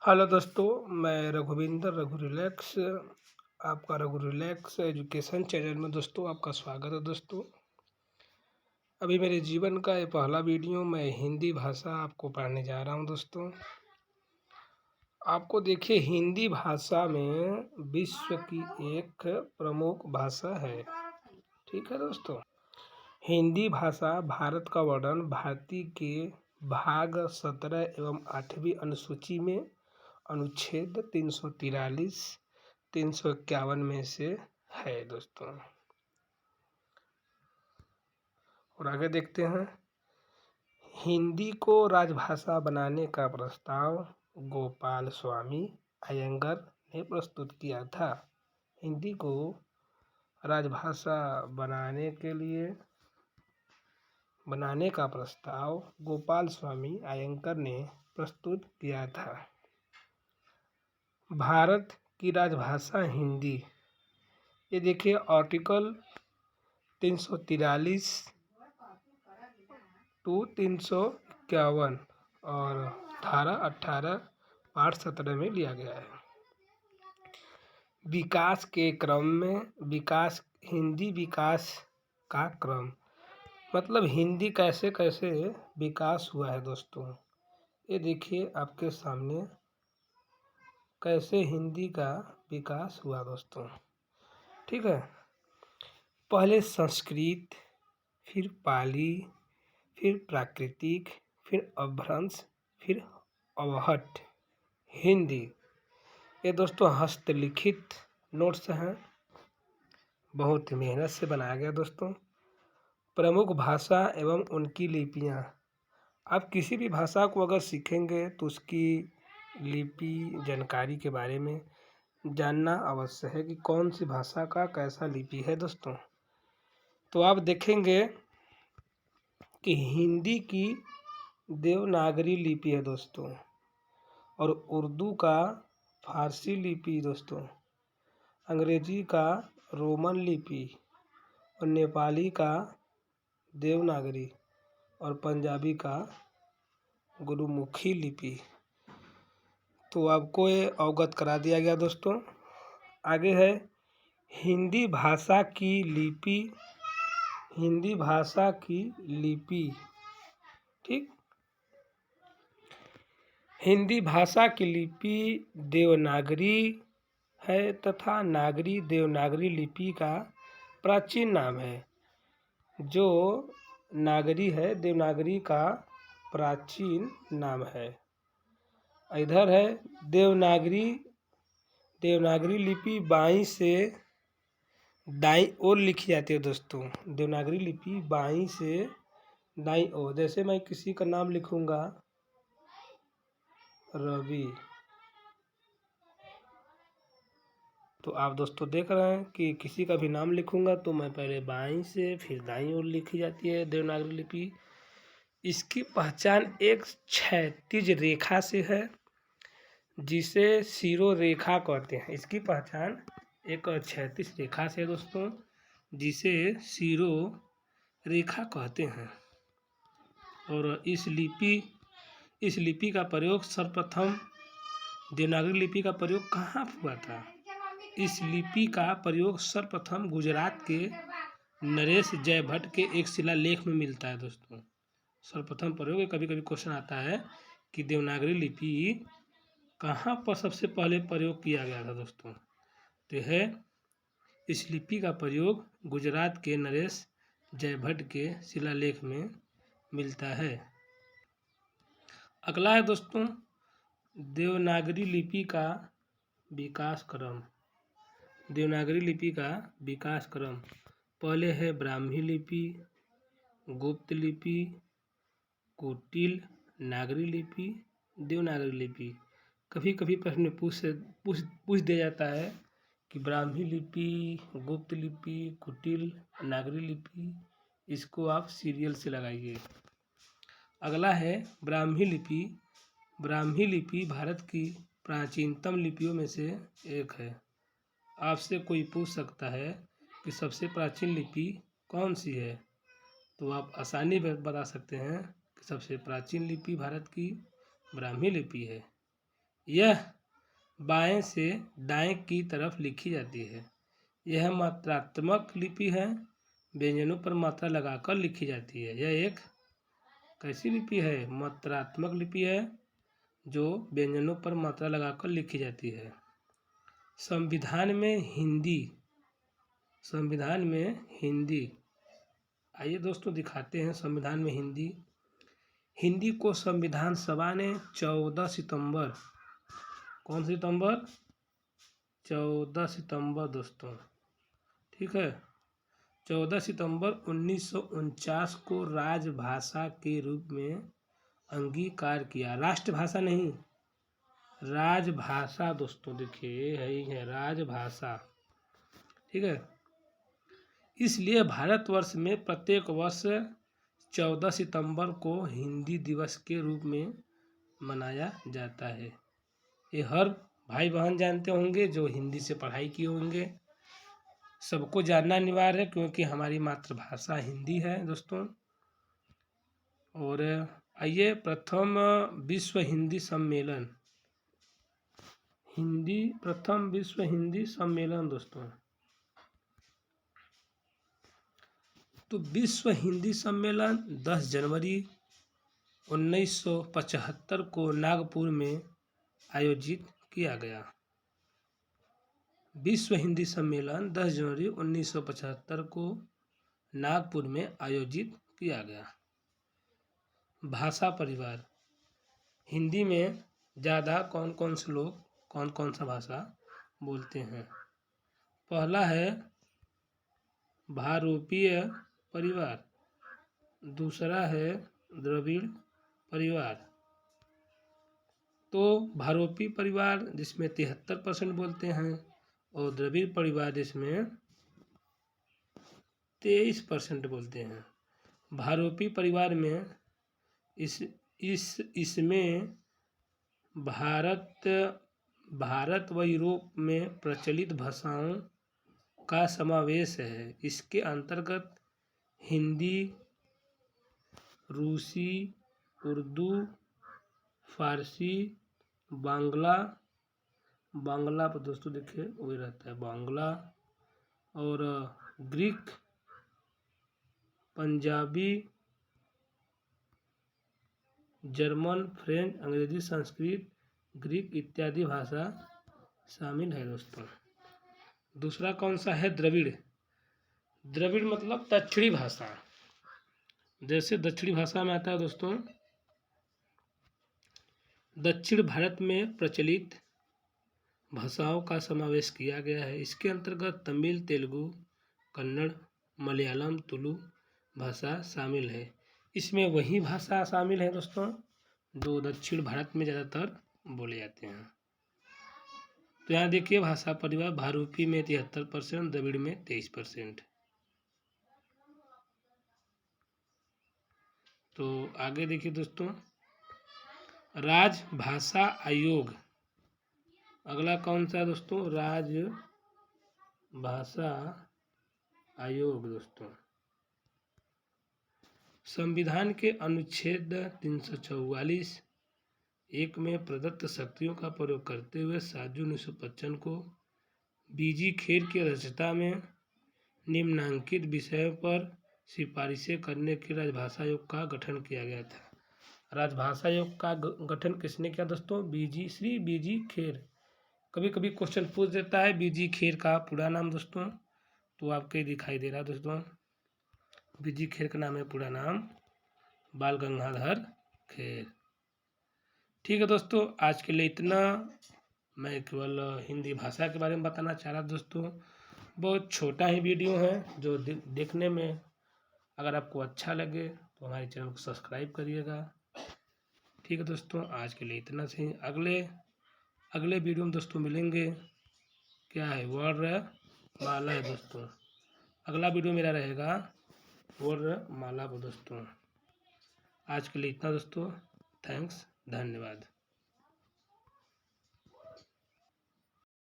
Hello दोस्तों, मैं Raghuvinder Raghu relax आपका रघु रिलैक्स एजुकेशन चैनल में दोस्तों आपका स्वागत है। दोस्तों अभी मेरे जीवन का ये पहला वीडियो, मैं हिंदी भाषा आपको पढ़ाने जा रहा हूँ। दोस्तों आपको देखिए, हिंदी भाषा में विश्व की एक प्रमुख भाषा है। ठीक है दोस्तों, हिंदी भाषा भारत का वर्णन भारतीय के भाग 17 एवं 8वीं अनुसूची में अनुच्छेद 343 351 में से है दोस्तों। और आगे देखते हैं, हिंदी को राजभाषा बनाने का प्रस्ताव गोपाल स्वामी अयंगर ने प्रस्तुत किया था। हिंदी को राजभाषा बनाने का प्रस्ताव गोपाल स्वामी अयंगर ने प्रस्तुत किया था। भारत की राजभाषा हिंदी, ये देखिए आर्टिकल 343 टू 351 और धारा 18 पार्ट 17 में लिया गया है। विकास के क्रम में हिंदी विकास का क्रम, मतलब हिंदी कैसे कैसे विकास हुआ है दोस्तों। ये देखिए आपके सामने कैसे हिंदी का विकास हुआ दोस्तों। ठीक है, पहले संस्कृत, फिर पाली, फिर प्राकृतिक, फिर अपभ्रंश, फिर अवहट्ठ हिंदी। ये दोस्तों हस्तलिखित नोट्स हैं, बहुत मेहनत से बनाया गया दोस्तों। प्रमुख भाषा एवं उनकी लिपियाँ, आप किसी भी भाषा को अगर सीखेंगे तो उसकी लिपि जानकारी के बारे में जानना अवश्य है कि कौन सी भाषा का कैसा लिपि है दोस्तों। तो आप देखेंगे कि हिंदी की देवनागरी लिपि है दोस्तों, और उर्दू का फारसी लिपि दोस्तों, अंग्रेजी का रोमन लिपि, और नेपाली का देवनागरी, और पंजाबी का गुरुमुखी लिपि। तो आपको ये अवगत करा दिया गया दोस्तों। आगे है हिंदी भाषा की लिपि। ठीक, हिंदी भाषा की लिपि देवनागरी है तथा नागरी देवनागरी लिपि का प्राचीन नाम है। जो नागरी है देवनागरी का प्राचीन नाम है। इधर है देवनागरी लिपि बाईं से दाईं ओर लिखी जाती है दोस्तों। देवनागरी लिपि बाईं से दाईं ओर, जैसे मैं किसी का नाम लिखूंगा रवि, तो आप दोस्तों देख रहे हैं कि किसी का भी नाम लिखूंगा तो मैं पहले बाईं से फिर दाईं ओर लिखी जाती है देवनागरी लिपि। इसकी पहचान एक क्षैतिज रेखा से है जिसे शिरोरेखा कहते हैं। इसकी पहचान एक क्षैतिज रेखा से दोस्तों, जिसे शिरोरेखा कहते हैं। और इस लिपि का प्रयोग सर्वप्रथम, देवनागरी लिपि का प्रयोग कहाँ हुआ था? इस लिपि का प्रयोग सर्वप्रथम गुजरात के नरेश जयभट्ट के एक शिलालेख में मिलता है दोस्तों। सर्वप्रथम प्रयोग, कभी कभी क्वेश्चन आता है कि देवनागरी लिपि कहाँ पर सबसे पहले प्रयोग किया गया था दोस्तों। तो है इस लिपि का प्रयोग गुजरात के नरेश जयभट्ट के शिलालेख में मिलता है। अगला है दोस्तों देवनागरी लिपि का विकास क्रम। देवनागरी लिपि का विकास क्रम, पहले है ब्राह्मी लिपि, गुप्त लिपि, कुटिल, नागरी लिपि, देवनागरी लिपि। कभी कभी प्रश्न में पूछ दिया जाता है कि ब्राह्मी लिपि, गुप्त लिपि, कुटिल, नागरी लिपि, इसको आप सीरियल से लगाइए। अगला है ब्राह्मी लिपि। ब्राह्मी लिपि भारत की प्राचीनतम लिपियों में से एक है। आपसे कोई पूछ सकता है कि सबसे प्राचीन लिपि कौन सी है, तो आप आसानी से बता सकते हैं कि सबसे प्राचीन लिपि भारत की ब्राह्मी लिपि है। यह बाएं से दाएं की तरफ लिखी जाती है। यह मात्रात्मक लिपि है, व्यंजनों पर मात्रा लगाकर लिखी जाती है। यह एक कैसी लिपि है? मात्रात्मक लिपि है जो व्यंजनों पर मात्रा लगाकर लिखी जाती है। संविधान में हिंदी आइए दोस्तों दिखाते हैं संविधान में हिंदी को संविधान सभा ने 14 सितंबर, कौन सितंबर? 14 सितंबर दोस्तों, ठीक है, 14 सितंबर 1949 को राजभाषा के रूप में अंगीकार किया। राष्ट्रभाषा नहीं, राजभाषा दोस्तों, देखिए है राजभाषा, ठीक है। इसलिए भारतवर्ष में प्रत्येक वर्ष 14 सितंबर को हिंदी दिवस के रूप में मनाया जाता है। ये हर भाई बहन जानते होंगे जो हिंदी से पढ़ाई किए होंगे, सबको जानना अनिवार्य है क्योंकि हमारी मातृभाषा हिंदी है दोस्तों। और आइए प्रथम विश्व हिंदी सम्मेलन, प्रथम विश्व हिंदी सम्मेलन दोस्तों, तो विश्व हिंदी सम्मेलन 10 जनवरी 1975 को नागपुर में आयोजित किया गया। विश्व हिंदी सम्मेलन 10 जनवरी 1975 को नागपुर में आयोजित किया गया। भाषा परिवार, हिंदी में ज़्यादा कौन कौन से लोग कौन कौन सा भाषा बोलते हैं? पहला है भारोपीय परिवार, दूसरा है द्रविड़ परिवार। तो भारोपी परिवार जिसमें 73% बोलते हैं और द्रविड़ परिवार जिसमें 23% बोलते हैं। भारोपी परिवार में इसमें भारत व यूरोप में प्रचलित भाषाओं का समावेश है। इसके अंतर्गत हिंदी, रूसी, उर्दू, फारसी, बांग्ला पर दोस्तों देखिए वही रहता है बांग्ला, और ग्रीक, पंजाबी, जर्मन, फ्रेंच, अंग्रेजी, संस्कृत, ग्रीक इत्यादि भाषा शामिल है दोस्तों। दूसरा कौन सा है? द्रविड़ मतलब दक्षिणी भाषा। जैसे दक्षिणी भाषा में आता है दोस्तों, दक्षिण भारत में प्रचलित भाषाओं का समावेश किया गया है। इसके अंतर्गत तमिल, तेलुगु, कन्नड़, मलयालम, तुलु भाषा शामिल है। इसमें वही भाषा शामिल है दोस्तों जो दक्षिण भारत में ज़्यादातर बोले जाते हैं। तो यहाँ देखिए भाषा परिवार, भारूपी में 73%, द्रविड़ में 23%। तो आगे देखिए दोस्तों, राजभाषा आयोग, अगला कौन सा है दोस्तों? राजभाषा आयोग दोस्तों। संविधान के अनुच्छेद 344(1) में प्रदत्त शक्तियों का प्रयोग करते हुए 7 जून 1955 को बीजी खेर की अध्यक्षता में निम्नांकित विषयों पर सिफारिशें करने के राजभाषा आयोग का गठन किया गया था। राजभाषा आयोग का गठन किसने किया दोस्तों? श्री बीजी खेर। कभी कभी क्वेश्चन पूछ देता है बीजी खेर का पूरा नाम दोस्तों, तो आपके दिखाई दे रहा है दोस्तों, बीजी खेर का नाम है पूरा नाम बाल गंगाधर खेर। ठीक है दोस्तों, आज के लिए इतना। मैं केवल हिंदी भाषा के बारे में बताना चाह रहा दोस्तों। बहुत छोटा ही वीडियो है जो देखने में अगर आपको अच्छा लगे तो हमारे चैनल को सब्सक्राइब करिएगा। ठीक है दोस्तों, आज के लिए इतना सही। अगले वीडियो में दोस्तों मिलेंगे। क्या है? वर्णमाला है दोस्तों। अगला वीडियो मेरा रहेगा वर्णमाला पर दोस्तों। आज के लिए इतना दोस्तों। थैंक्स, धन्यवाद।